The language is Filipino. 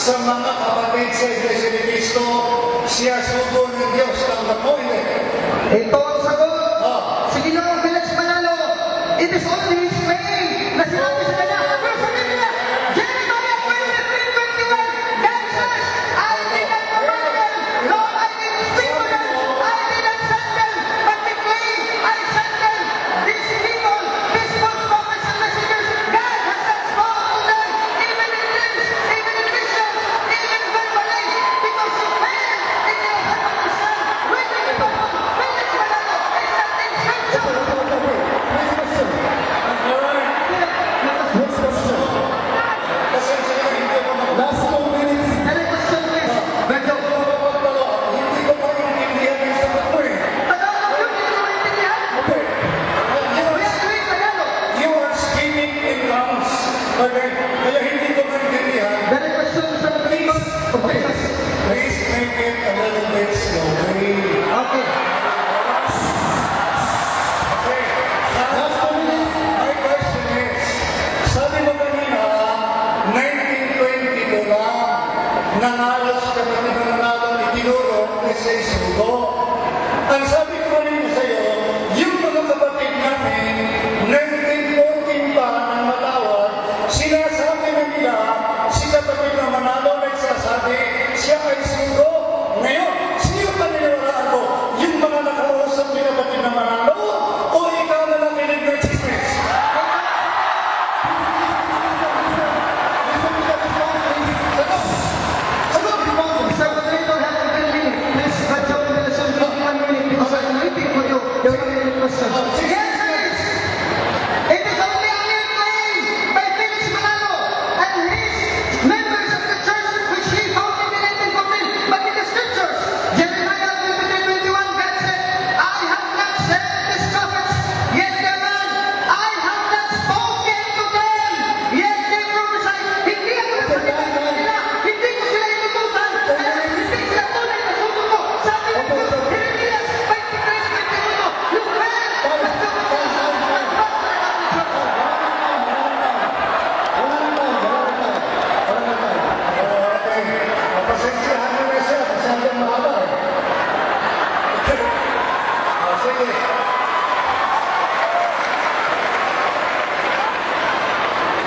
sa mga kapatid sa Iglesia ni Cristo, siya sugo ng Diyos, tanggap mo, hindi? Ito ang sagot. Si Ginoong Felix Manalo, it is only his praying na sinabi sa kanya, pero sabi nila, Jeremiah 23:21, God says, I did not command them, Lord, I didn't speak to them, I didn't send them, but the way I sent them, these people, these false prophets and messengers, God has not spoken to them, even in dreams, even in visions, even verbally, because you failed in your heart of yourself, when the Ginoong Felix Manalo is not in scripture. Pasensya na, hindi ako Last 2 minutes. Any question, please? Medyo, hindi ko maintindihan yung sagot mo eh. Tagalog yun, hindi ko maintindihan. Okay. We are doing Tagalog. You are speaking in tongues. Okay? Kaya hindi ko maintindihan. Any question from the people? Okay. Please make it a little bit slowly. Okay. Okay. Last 2 minutes. My question is, sabi mo kanina, 1920 lang, nangalas ka na nangalan ni Tinuro kasi isugo. Ang sabi ko kanina sa'yo, yung mga kapatid namin, 1914 pa ng matawag, sinasabi na nila, si kapatid na Manalo nagsasabi, siya ay sugo. Ngayon, sino pa niniwalaan ko? Yung mga nakausap ni kapatid na Manalo o ikaw na lang kinig ng chismis? Secretary, don't have to tell me. Please, cut your relation to 1 minute because I'm waiting for you. Your question.